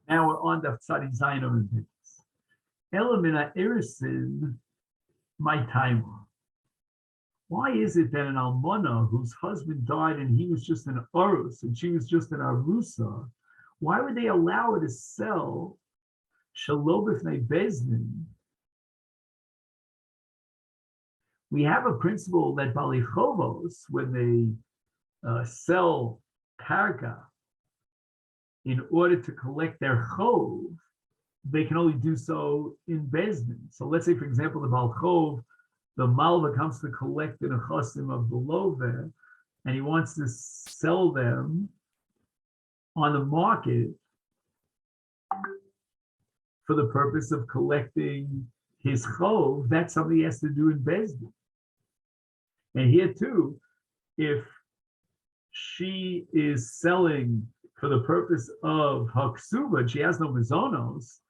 Now we're on the Tzadi Zayin of the Elamina Erisin, my timer. Why is it that an almana whose husband died and he was just an urus and she was just an arusa, why would they allow her to sell shalom b'fnei bezdin? We have a principle that balichovos, when they sell karka in order to collect their chov, they can only do so in bezdin. So let's say, for example, the balchov, the malva comes to collect the nechasim of the lover, and he wants to sell them on the market for the purpose of collecting his chov. That's something he has to do in bezdin. And here too, if she is selling for the purpose of haksuba, and she has no mizonos,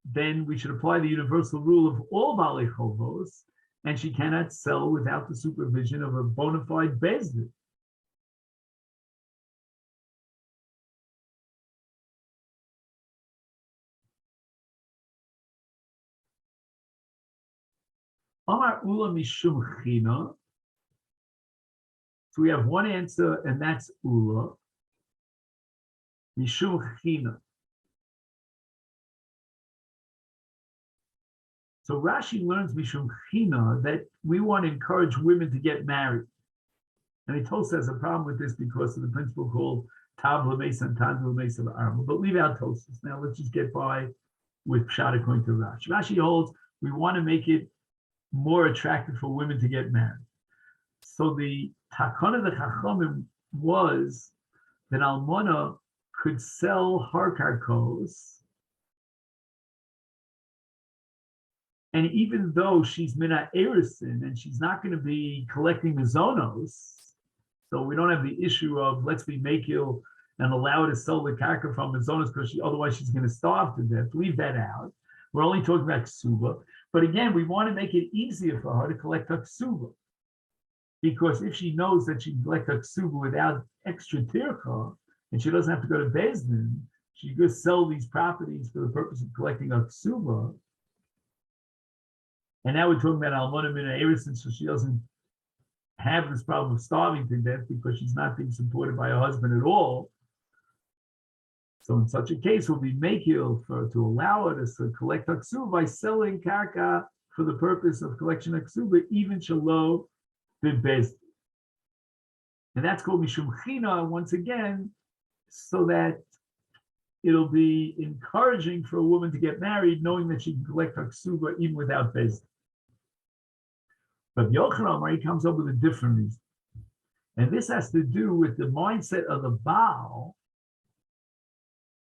then we should apply the universal rule of all balei chovos, and she cannot sell without the supervision of a bona fide bezdin. Amar ula mishum china. So we have one answer, and that's ula. Mishum china. So Rashi learns mishum china that we want to encourage women to get married. And he told us there's a problem with this because of the principle called tav l'meis and tav l'meis of arma. But leave out Tosas. Now let's just get by with pshat according to Rashi. Rashi holds we want to make it more attractive for women to get married. So the takana of the chachamim was that almana could sell her karkos, and even though she's mina erisin and she's not going to be collecting mizonos, so we don't have the issue of let's be makil and allow her to sell the karka from mizonos because otherwise she's going to starve to death. Leave that out. We're only talking about ksuba. But again, we want to make it easier for her to collect her ksuba, because if she knows that she can collect her ksuba without extra tircha, and she doesn't have to go to bezdin, she could sell these properties for the purpose of collecting her ksuba. And now we're talking about almana mina erisin, so she doesn't have this problem of starving to death because she's not being supported by her husband at all. So in such a case, we'll be makil to allow her to collect her ksuba by selling karka for the purpose of collection of ksuba, even shalo b'bezdin. And that's called mishum china, once again, so that it'll be encouraging for a woman to get married, knowing that she can collect her ksuba even without bezdin. But Yochanan, he comes up with a different reason. And this has to do with the mindset of the Baal.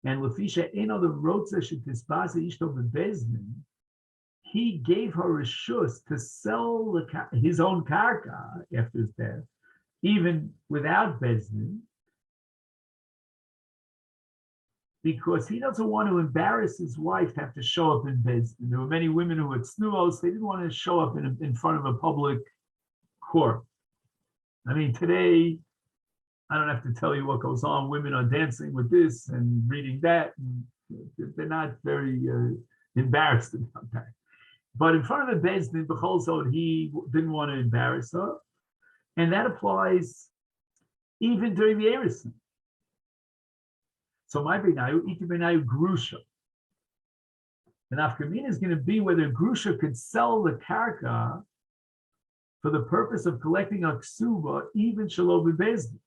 And Lefisha Eno the Rotza Shetisbase Ishto Bezdin, he gave her a shus to sell his own karka after his death, even without bezdin, because he doesn't want to embarrass his wife to have to show up in bezdin. There were many women who had snuos; they didn't want to show up in front of a public court. I mean, today, I don't have to tell you what goes on. Women are dancing with this and reading that, and they're not very embarrassed about that. But in front of the bezdin, b'chol zod, he didn't want to embarrass her, and that applies even during the erisin. So my benayu, iti benayu grusha. The nafkamina is going to be whether grusha could sell the karka for the purpose of collecting a ksuba, even shalom bezdin.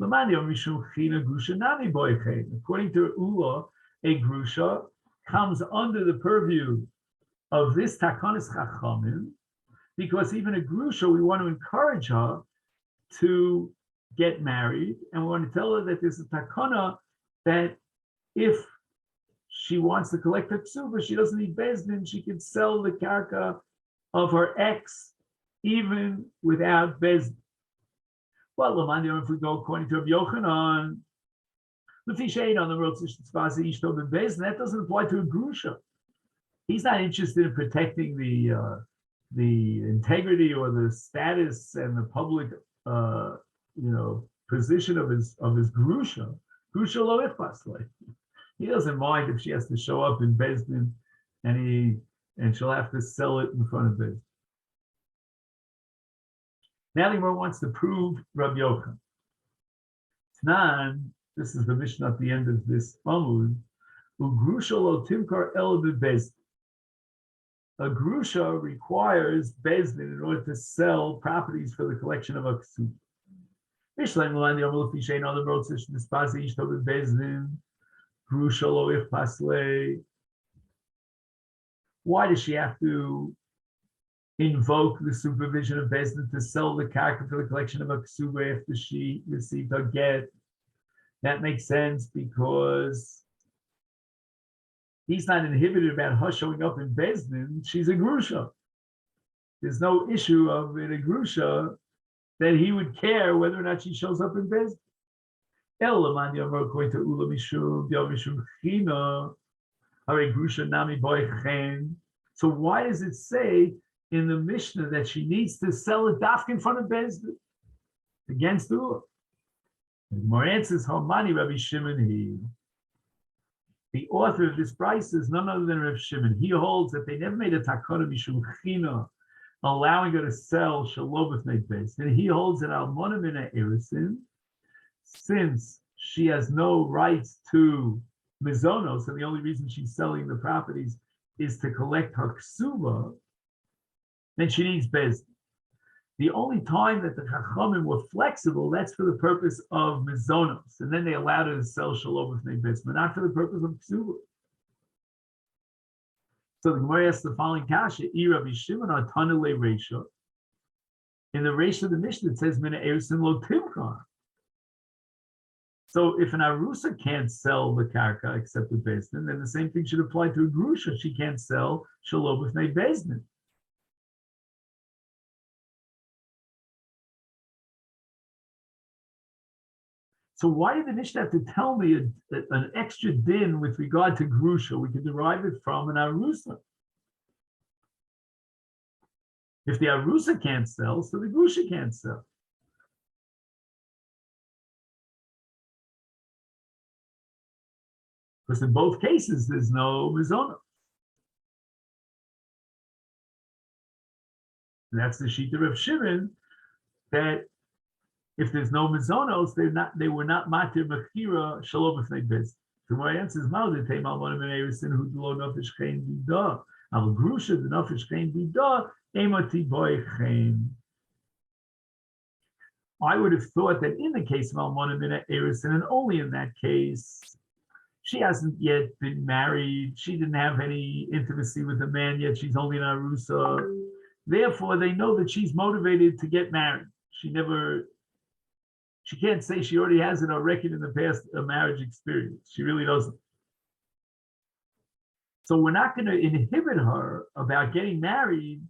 According to Ula, a grusha comes under the purview of this takanis chachamim, because even a grusha, we want to encourage her to get married, and we want to tell her that there's a takana that if she wants to collect her ksuba, she doesn't need bezdin, she can sell the karka of her ex even without bezdin. Well, if we go according to Rabbi Yochanan, that doesn't apply to a grusha. He's not interested in protecting the integrity or the status and the public, position of his grusha. Grusha lo ichbas. He doesn't mind if she has to show up in Bezdin and she'll have to sell it in front of Bezdin. Now the Gemara wants to prove Rabbi Yochanan. Tnan, this is the Mishnah at the end of this Amud, Ugrusha lo timkar el bezdin. A grusha requires bezdin in order to sell properties for the collection of a ksuba. Mishleim l'an yomel fishein other roads such as dispasi ishto bezdin. Grusha lo if pasle. Why does she have to invoke the supervision of bezdin to sell the karka for the collection of a ksuba after she received her get? That makes sense because he's not inhibited about her showing up in Bezdin. She's a grusha. There's no issue of in a grusha that he would care whether or not she shows up in Bezdin. So why does it say in the Mishnah that she needs to sell a dafk in front of Bezdin against Ula? More answers, Homani Rabbi Shimon. The author of this price is none other than Rav Shimon. He holds that they never made a takana mishum china, allowing her to sell shalom b'fnei beis. And he holds that almona mina erisin, since she has no rights to mizonos, and the only reason she's selling the properties is to collect her ksuba, then she needs bezdin. The only time that the Chachamim were flexible, that's for the purpose of mizonos, and then they allowed her to sell shalom b'fnei beis, but not for the purpose of ksuba. So the Gemara asks the following kasha: Rabbi Shimon atanile reisha. In the reisha of the Mishnah, it says mina erisin lo timkar. So if an arusa can't sell the karka except with bezdin, then the same thing should apply to a grusha. She can't sell shalom b'fnei bezdin. So why did the Mishnah have to tell me an extra din with regard to grusha? We can derive it from an arusa. If the arusa can't sell, so the grusha can't sell. Because in both cases, there's no mizona. And that's the shita of Shimon, that if there's no mizonos, they were not matir mechira shalom b'fnei beis. So my answer is malde teim almona min erisin hu lo nafesh chein bida. Al grusha the nafesh chein bida emati boy chein. I would have thought that in the case of almona min erisin, and only in that case, she hasn't yet been married. She didn't have any intimacy with a man yet. She's only an arusa. Therefore, they know that she's motivated to get married. She can't say she already has in her record in the past a marriage experience. She really doesn't. So we're not going to inhibit her about getting married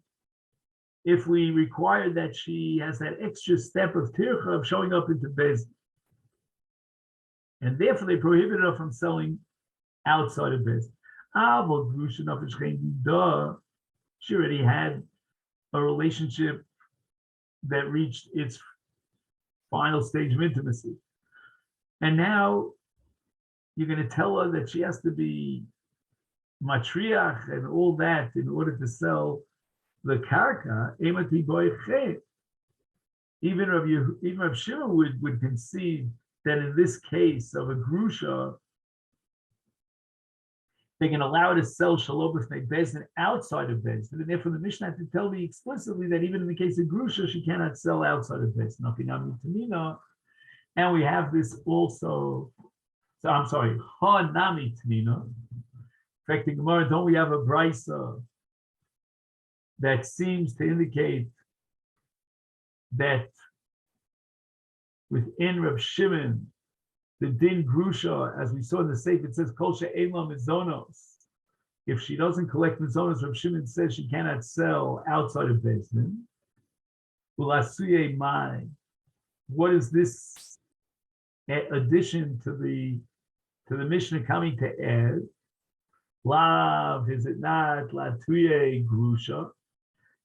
if we require that she has that extra step of tircha of showing up into Bezdin. And therefore they prohibited her from selling outside of Bezdin. She already had a relationship that reached its final stage of intimacy. And now you're going to tell her that she has to be matriach and all that in order to sell the karka. Even Rav Shimon would concede that in this case of a grusha, they can allow her to sell shalom b'fnei bezdin outside of bezdin, and therefore the Mishnah had to tell me explicitly that even in the case of grusha, she cannot sell outside of bezdin. And we have this also. So I'm sorry, ha nami tamina. In fact, in Gemara, don't we have a brisa that seems to indicate that within Rav Shimon, the din grusha, as we saw in the Sefer, it says kol she'ela mizonos. If she doesn't collect mizonos, Rav Shimon says she cannot sell outside of Bezdin. Ulasuye mai. What is this addition to the Mishnah coming to add? Lav, is it not? Latuye grusha.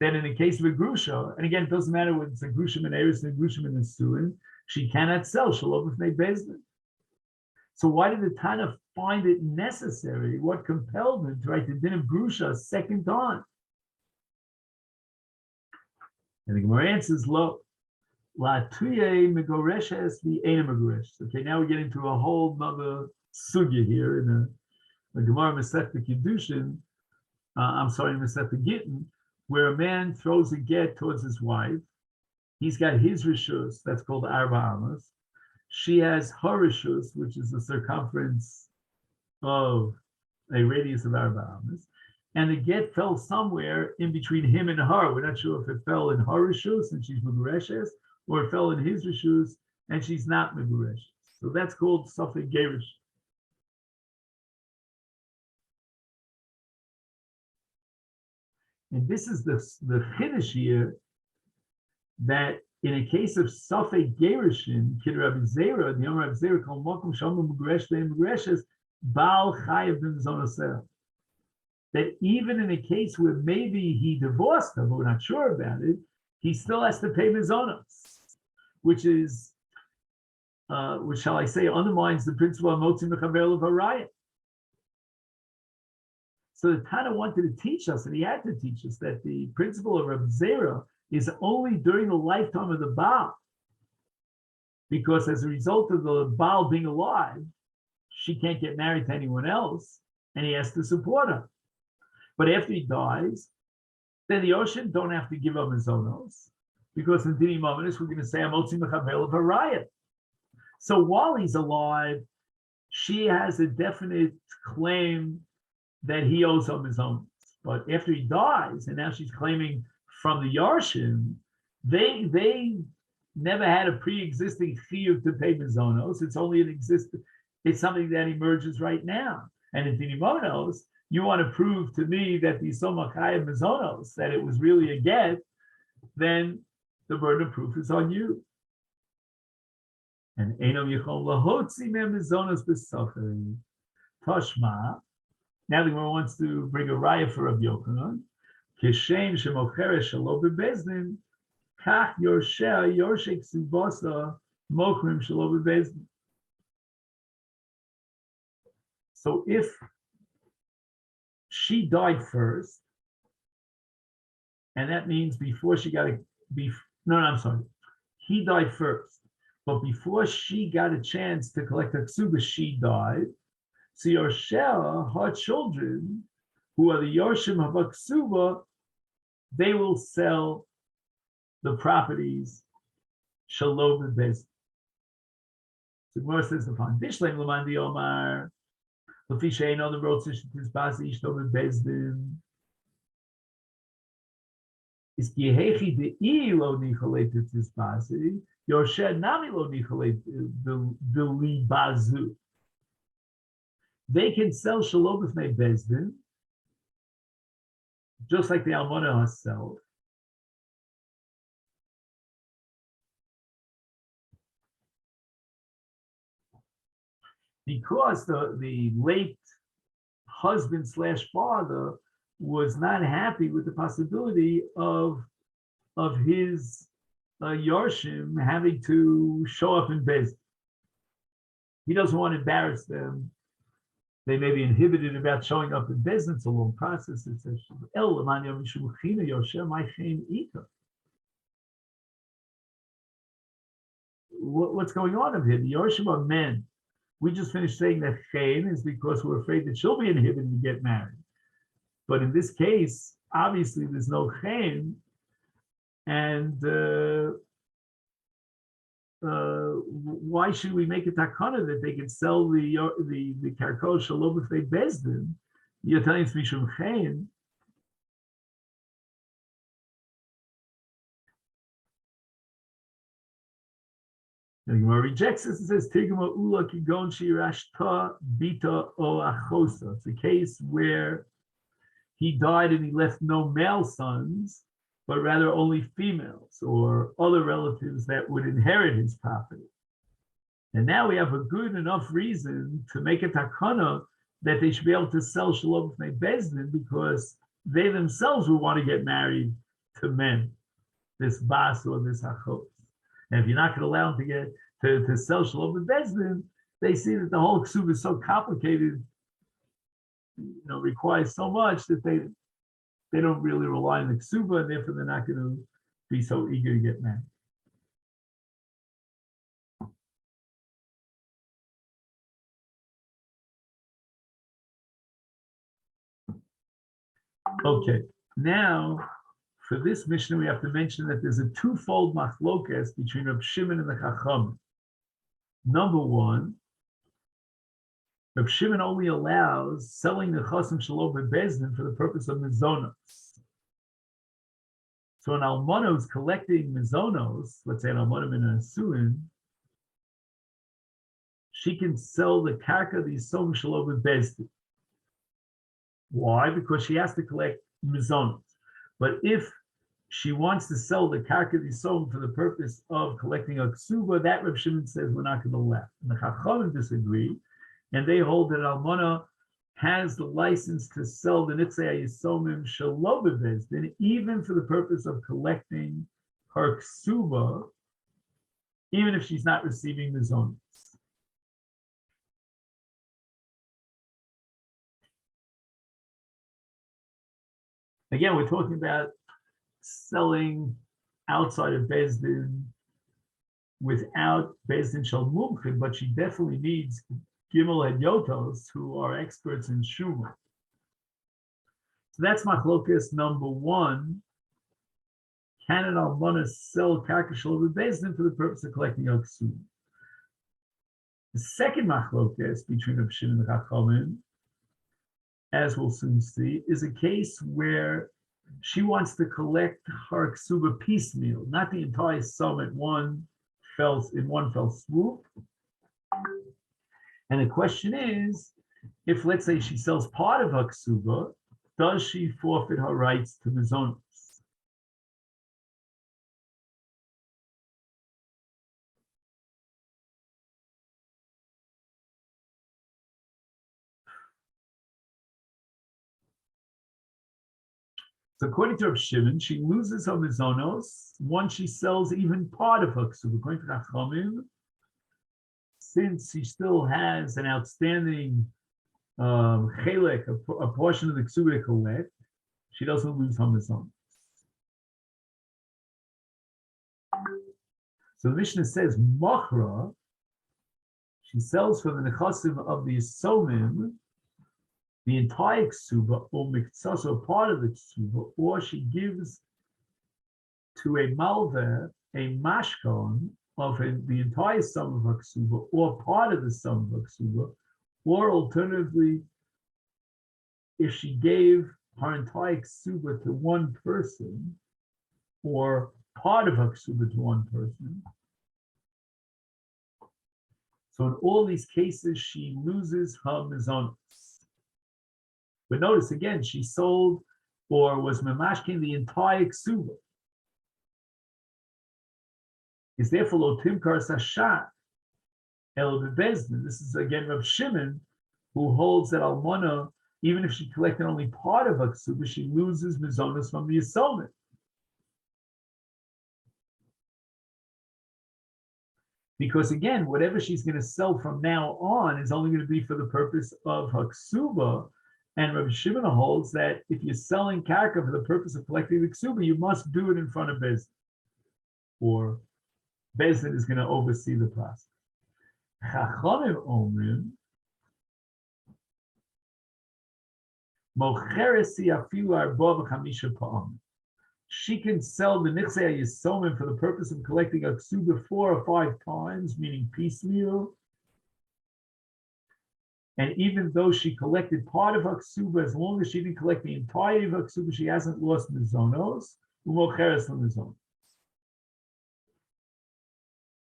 Then in the case of a grusha, and again, it doesn't matter whether it's a grusha min eris and a grusha min nesuin, she cannot sell shalom b'fnei bezdin. So why did the Tana find it necessary? What compelled him to write the Din of Grusha a second time? And the Gemara answers, "Lo, la tuye megoreshes the ena megoresh." Okay, now we get into a whole nother sugya here in the Gemara Masechet Kiddushin. Masechet Gittin, where a man throws a get towards his wife. He's got his rishus, that's called arba amas. She has her rishus, which is the circumference of a radius of arba amas. And the get fell somewhere in between him and her. We're not sure if it fell in her rishus and she's megureshes, or it fell in his rishus and she's not megureshes. So that's called safek gerish. And this is the chiddush here, that in a case of safek gerushin, kid Rabbi Zera, the Rabbi Zera called Mokum Shalom Mugresh Mugreshes, Baal Chayav Ben Zonasel. That even in a case where maybe he divorced her, but we're not sure about it, he still has to pay mizonos, which is, which shall I say, undermines the principle of Motzi Mechaber Levarayah. So the Tana wanted to teach us, and he had to teach us, that the principle of Rabbi Zera is only during the lifetime of the Baal, because as a result of the Baal being alive, she can't get married to anyone else, and he has to support her. But after he dies, then the ocean don't have to give up mizonos, because in Dini Mominus, we're going to say, Amotzi Mechaber Levarayah. So while he's alive, she has a definite claim that he owes her mizonos. But after he dies, and now she's claiming from the Yarshim, they never had a pre-existing chiyuv to pay mizonos. It's only it's something that emerges right now. And in Dini Monos, you want to prove to me that the Somachaya mizonos, that it was really a get, then the burden of proof is on you. And Einom Yichol Lahotzi Me mizonos b'safek Toshma. Now the Gemara wants to bring a raya for Rabbi Yochanan. Kishem shemocheres shelo bebezdin, kach yorsheh yorshek sibasa mochrim shelo bebezdin. So if she died first, and that means before she got he died first, but before she got a chance to collect a ksuba, she died. So Yorsheh, her children, who are the Yorshim of a ksuba, they will sell the properties shalom bebezdin. So Gemara says upon Bishleim Lamandi Omar, Lefi she'ein on the road to Tizbasi Ishto bebezdin. Is ki hechi de'i lo nichalei Tizbasi, Yorsheh nami lo nichalei deli bazu. They can sell shalom b'fnei bezdin, just like the almana herself. Because the late husband / father was not happy with the possibility of his Yarshim having to show up in Bezdin. He doesn't want to embarrass them. They may be inhibited about showing up in Bezdin. It's a long process. It says, what's going on over here? The Yarshim are men. We just finished saying that Chain is because we're afraid that she'll be inhibited to get married. But in this case, obviously there's no Chain, and why should we make a takana that they can sell the karkos shalom if they bezdin? You're telling us mishum Chain. The Gemara rejects this and says, Tigma ula kigon shirashta bita o achosa. It's a case where he died and he left no male sons, but rather only females or other relatives that would inherit his property. And now we have a good enough reason to make a takana that they should be able to sell shalom b'fnei bezdin, because they themselves will want to get married to men, this bas or this achos. And if you're not going to allow them to sell shalom b'bezdin, they see that the whole ksuba is so complicated, requires so much that they don't really rely on the ksuba, and therefore they're not going to be so eager to get married. Okay, now for this Mishnah, we have to mention that there's a twofold machlokas between Reb Shimon and the Chacham. Number one, Reb Shimon only allows selling the chasim shalom bebezdin for the purpose of mizonos. So an almana who's collecting mizonos, let's say an almana min a suin, she can sell the karka the yisom shalom bebezdin. Why? Because she has to collect mizonos. But if she wants to sell the karka the yisom for the purpose of collecting a ksuba, that Reb Shimon says we're not going to allow. And the Chachamim disagree, and they hold that almana has the license to sell the nitzei yisomim shelo bebezdin, even for the purpose of collecting her ksuba, even if she's not receiving the zonos. Again, we're talking about selling outside of bezdin without bezdin shel mumchim, but she definitely needs Gimel and Yotos, who are experts in Shuma. So that's machlokas number one. Can an almana sell karka shel bezdin for the purpose of collecting a ksuba? The second machlokas between Reb Shimon and the Chachamim, as we'll soon see, is a case where she wants to collect her ksuba piecemeal, not the entire sum in one fell swoop. And the question is, if let's say she sells part of her ksuba, does she forfeit her rights to mizonos? So according to Reb Shimon, she loses her mizonos once she sells even part of her ksuba. According to Chachamim, since she still has an outstanding chelek, a portion of the ksuba to collect, she doesn't lose her mizonos. So the Mishnah says, Machra, she sells for the nechasim of the yisomim, the entire ksuba, or miktsas, or part of the ksuba, or she gives to a malveh, a mashkon, of the entire sum of her ksuba, or part of the sum of her ksuba, or alternatively, if she gave her entire ksuba to one person, or part of her ksuba to one person. So in all these cases, she loses her mizonos. But notice again, she sold or was memashkin the entire ksuba. Is therefore lo timkar sashat el bebezdin. This is again Reb Shimon, who holds that almana, even if she collected only part of her ksuba, she loses mizonos from the yisomim. Because again, whatever she's going to sell from now on is only going to be for the purpose of her ksuba. And Rabbi Shimon holds that if you're selling karka for the purpose of collecting the ksuba, you must do it in front of Bezdin, or Bezdin is going to oversee the process. Chachamim omrim, mocheres afilu arba v'chamisha pa'am. She can sell the nitzei yisomim for the purpose of collecting a ksuba 4 or 5 times, meaning piecemeal. And even though she collected part of her ksuba, as long as she didn't collect the entirety of her ksuba, she hasn't lost mizonos. Umocheres mizonos.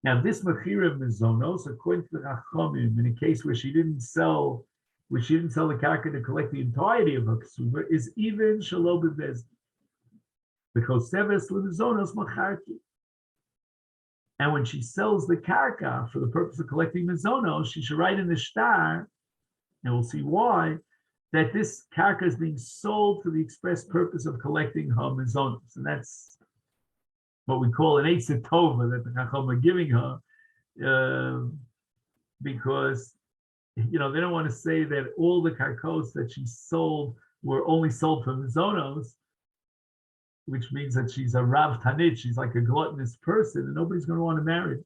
Now, this mechira of mizonos, according to the Chachamim, in a case where she didn't sell the karka to collect the entirety of her ksuba, is even shelo bebezdin. Because seves lemizonos macharki. And when she sells the karka for the purpose of collecting mizonos, she should write in the shtar, and we'll see why, that this karka is being sold for the express purpose of collecting her mizonos. And that's what we call an eitzah tova that the Chacham are giving her. because they don't want to say that all the karkos that she sold were only sold for mizonos, which means that she's a rav tanit, she's like a gluttonous person, and nobody's going to want to marry her.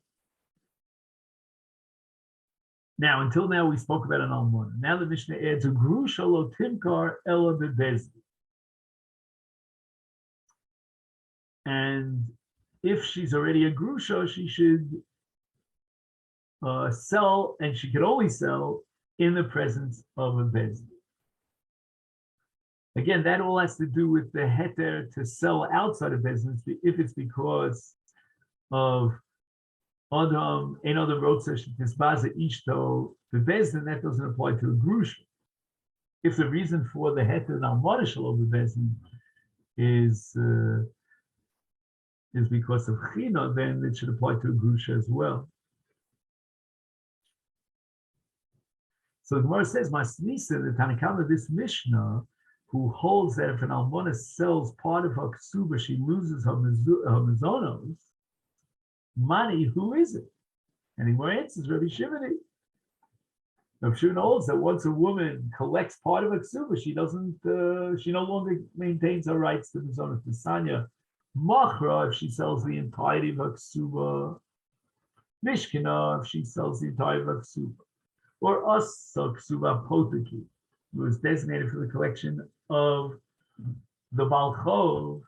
Now, until now, we spoke about an almona. Now the Mishnah adds a grusha lo timkar ela bebezdin. And if she's already a grusha, she should sell, and she could only sell in the presence of a bezdin. Again, that all has to do with the heter to sell outside of business. If it's because of Adam, ein Adam rotzer sh'tisbaze ishto bebezdin, that doesn't apply to a grusha. If the reason for the heter and almana shelo bebezdin is because of china, then it should apply to a grusha as well. So the Gemara says, Masnisa, the Tanakama of this Mishnah, who holds that if an almana sells part of her ksuba, she loses her mizonos. Money, who is it? And he more answers Rabbi Shimoni. Rabbi Shimon holds that once a woman collects part of a ksuba, she no longer maintains her rights to mizonos. Tisanya machra, if she sells the entirety of her ksuba. Mishkina, if she sells the entirety of her ksuba. Or asa ksuba potaki, who was designated for the collection of the balchov,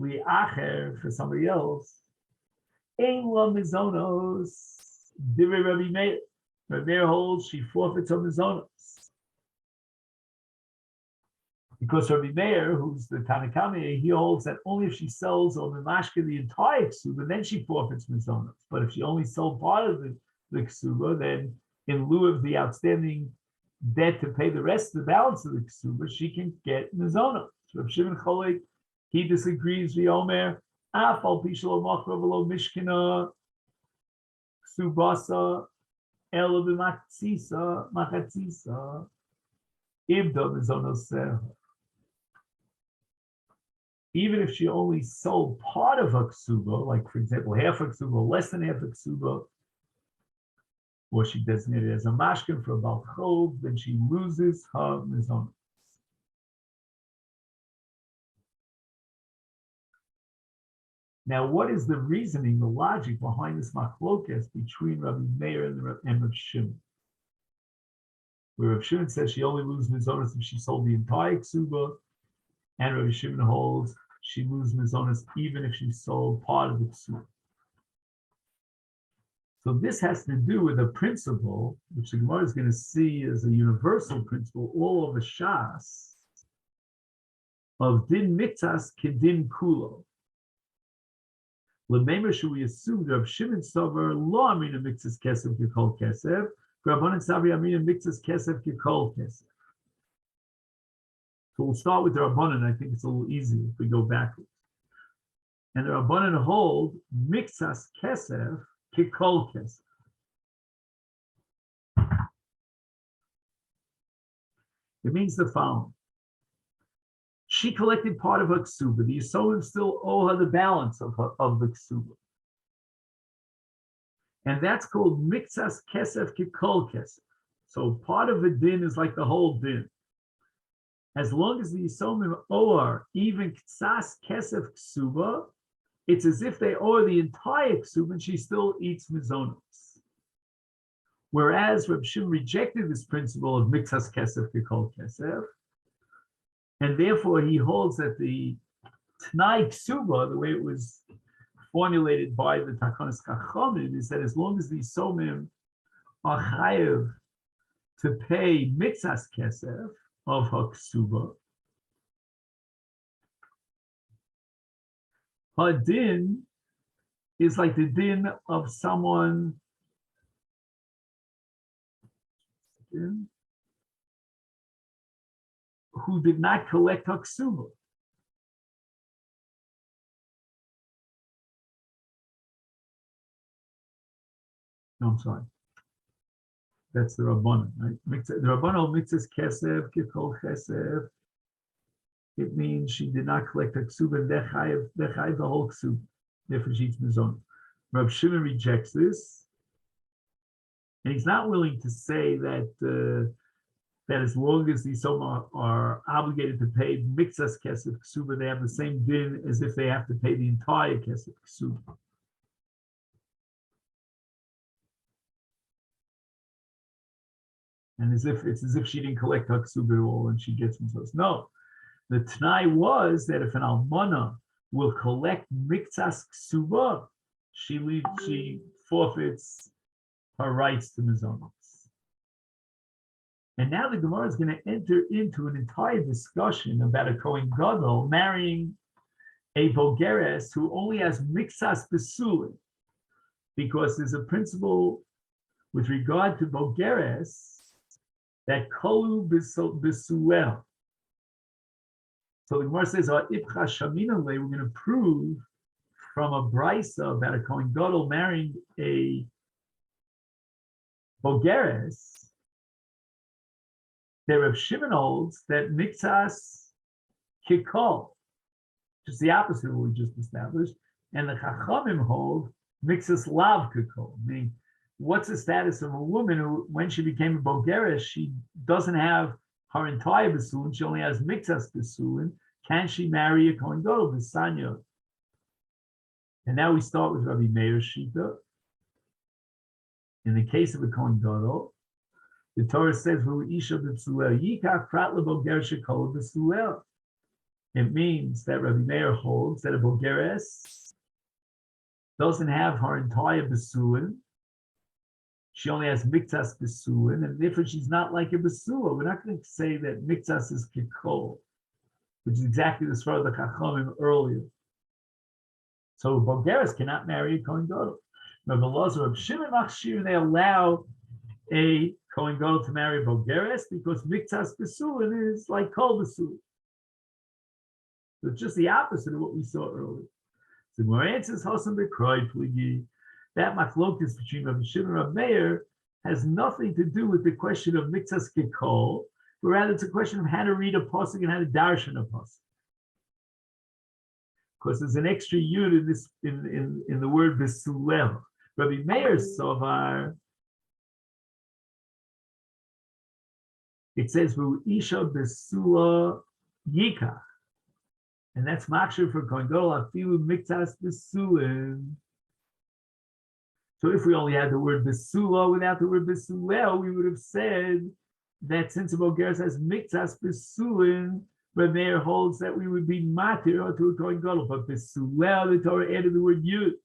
li'acher, for somebody else. Ein la mizonos, divrei Rabbi Meir. Rabbi Meir holds she forfeits her mizonos. Because Rabbi Meir, who's the Tanakame, he holds that only if she sells or mimashka the entire ksuba, then she forfeits mizonos. But if she only sold part of the ksuba, then in lieu of the outstanding debt to pay the rest of the balance of the ksuba, she can get mizonos. Rav Shimon Cholek, he disagrees. V'yomer af al pi shelo machra v'lo mishkina ksubasa elo b'machatzisa ibda mizonos seha. Even if she only sold part of her ksuba, like for example half a ksuba, less than half a ksuba, or she designated as a mashkin for a balchov, then she loses her mizonos. Now, what is the reasoning, the logic behind this machlokes between Rabbi Meir and Rabbi Shimon? Where Rabbi Shimon says she only loses mizonos if she sold the entire ksuba, and Rabbi Shimon holds she loses mizonos even if she sold part of the ksuba. So this has to do with a principle, which the Gemara is going to see as a universal principle all over Shas, of din mitzas kedin kulo. L'meimer should we assume that Rav Shimon Sover lo amina mitzas kesef kekol kesef, Rabbanan Sabri amina mitzas kesef kekol kesef. So we'll start with the Rabbanan. I think it's a little easier if we go backwards. And the Rabbanan hold mitzas kesef kekol kesef. It means the following. She collected part of her ksuba. The Yisomim still owe her the balance of the ksuba. And that's called mitzas kesef kekol kesef. So part of the din is like the whole din. As long as the Yisomim owe her even ktsas kesef ksuba, it's as if they owe her the entire ksuba and she still eats mizonos. Whereas Reb Shimon rejected this principle of mitzas kesef kekol kesef, and therefore he holds that the Tnai Ksuba, the way it was formulated by the Takonis Chachamim, is that as long as the Yisomim are chayev to pay mitzas kesef of her Ksuba, her din is like the din of someone who did not collect her ksuba. No, I'm sorry. That's the Rabbanan, right? The Rabbanan mitzvahs kesef, kikol kesef. It means she did not collect her ksuba, and dechayev the whole ksuba. Therefore, she eats mizon. Rab Shimon rejects this, And he's not willing to say that as long as the Soma are obligated to pay mixas kesef ksuba, they have the same din as if they have to pay the entire kesef ksuba. And it's as if she didn't collect her ksuba at all and she gets themselves. No, the t'nai was that if an almana will collect mixas ksuba, she forfeits her rights to mizonos. And now the Gemara is going to enter into an entire discussion about a Kohen Gadol marrying a Bogeres who only has mixas besulin, because there's a principle with regard to Bogeres that kolu besulel. So the Gemara says, "Ipcha shaminale," we're going to prove from a brisa about a Kohen Gadol marrying a Bogeres. That Reb Shimon holds that mixas kikol, just the opposite of what we just established, and the Chachamim hold mixas lav kikol, meaning what's the status of a woman who, when she became a Bogeres, she doesn't have her entire besulin, she only has mixas besulin. Can she marry a Kohen Gadol, Bisanya? And now we start with Rabbi Meir's shita. In the case of a Kohen Gadol, the Torah says, it means that Rabbi Meir holds that a Bogeres doesn't have her entire besulin. She only has mixas besulin, and therefore she's not like a besula. We're not going to say that mixas is kikol, which is exactly the svar of the Chachamim earlier. So Bogeres cannot marry a Kohen Gadol. Rabbi Elazar, Rabbi Shimon Machshir, they allow a Kohen Gadol to marry Bogeres because mixas besulin is like kol besulin. So it's just the opposite of what we saw earlier. So Gemara answers Hasan b'kroi pligi. That machlokus between Rabbi Shimon and Rabbi Meir has nothing to do with the question of mixas kekol, but rather it's a question of how to read a pasuk and how to darshan a pasuk. Because there's an extra yud in this in the word besulel. Rabbi Meir sovar. It says isha besula yikach, and that's makshir for Kohen Gadol afilu mixas besulin. So if we only had the word besula without the word besulel, we would have said that since a Bogeres has mixas besulin, Rabbi Meir holds that we would be matir to a Kohen Gadol. But besulel, the Torah added the word yud,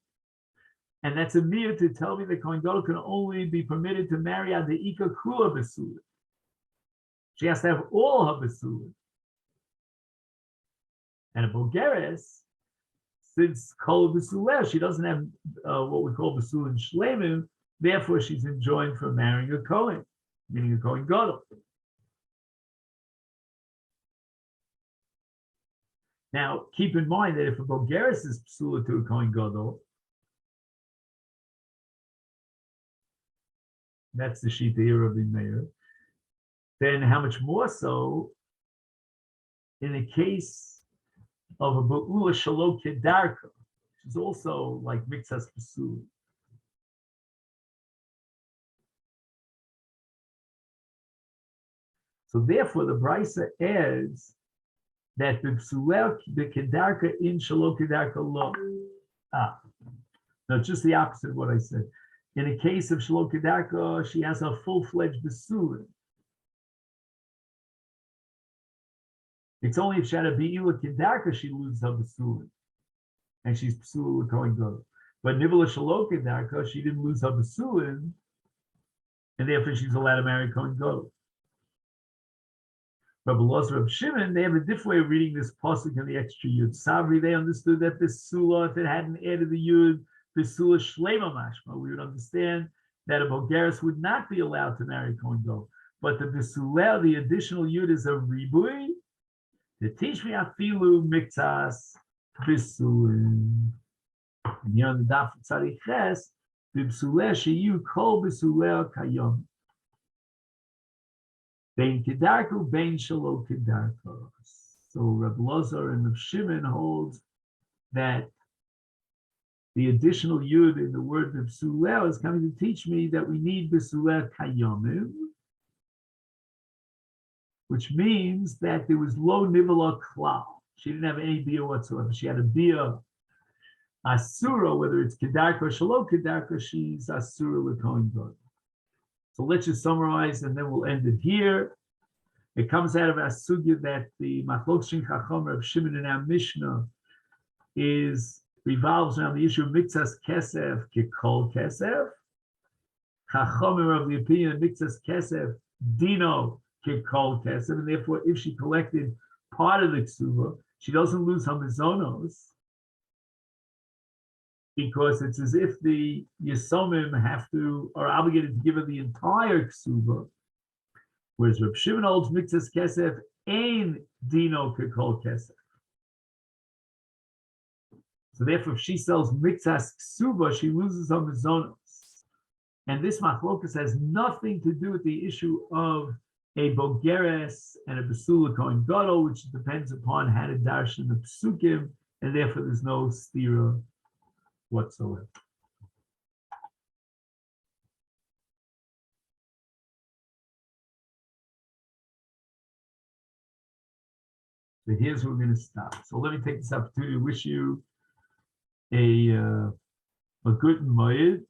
and that's a mir to tell me that Kohen Gadol can only be permitted to marry ad the ika kula besulin. She has to have all her besulin. And a Bogeres, since kol besulel, she doesn't have what we call besulin shlemim, therefore she's enjoined from marrying a Kohen, meaning a Kohen Gadol. Now, keep in mind that if a Bogeres is psula to a Kohen Gadol, that's the shita here of the Meir, then how much more so in the case of a Ba'ula Shalom Kedarka, which is also like mixas psula. So therefore, the Brisa adds that the psulel, the kedarka in shalom kedarka lo. No, just the opposite of what I said. In a case of shalom kedarka, she has a full-fledged besulin. It's only if she had a be'ila kedarka she loses her besulin, and she's besulin with Kohen Gadol. But nivela shalom kedarka, she didn't lose her besulin, and therefore she's allowed to marry Kohen Gadol. Rabbi Elazar, Rabbi Shimon, they have a different way of reading this pasuk and the extra yud. Savri, they understood that besula, if it hadn't added the yud, besula shlema mashma, we would understand that a Bogeres would not be allowed to marry Kohen Gadol. But the besulel, the additional yud, is a ribui. To teach me afilu mixas besulin. And here on the daf tzarich ches, the besulel sheyu kol besulel kayom. Bein kedarku, bein shalom kedarku. So Rabbi Elazar and Rabbi Shimon holds that the additional yud in the word b'suleh is coming to teach me that we need b'suleh kayomim, which means that there was lo nivala klal. She didn't have any bia whatsoever. She had a bia asura, whether it's kedarka or shalom kedarka, she's asura l'kohen gadol. So let's just summarize, and then we'll end it here. It comes out of our sugya that the machlok shin chacham of Shimon in our Mishnah revolves around the issue of mikzas kesef kekol kesef. Chachamim are of the opinion that mikzas kesef dino kekol kesef, and therefore, if she collected part of the ksuva, she doesn't lose her mizonos, because it's as if the Yesomim are obligated to give her the entire ksuva, whereas Reb Shimon holds mikzas kesef ein dino kekol kesef. So therefore, if she sells mikzas ksuba, she loses her mizonos. And this machlokas has nothing to do with the issue of a bogeres and a besula kohen gadol, which depends upon how to darshan the psukim, and therefore there's no stira whatsoever. So here's where we're going to stop. So let me take this opportunity to wish you a good moed.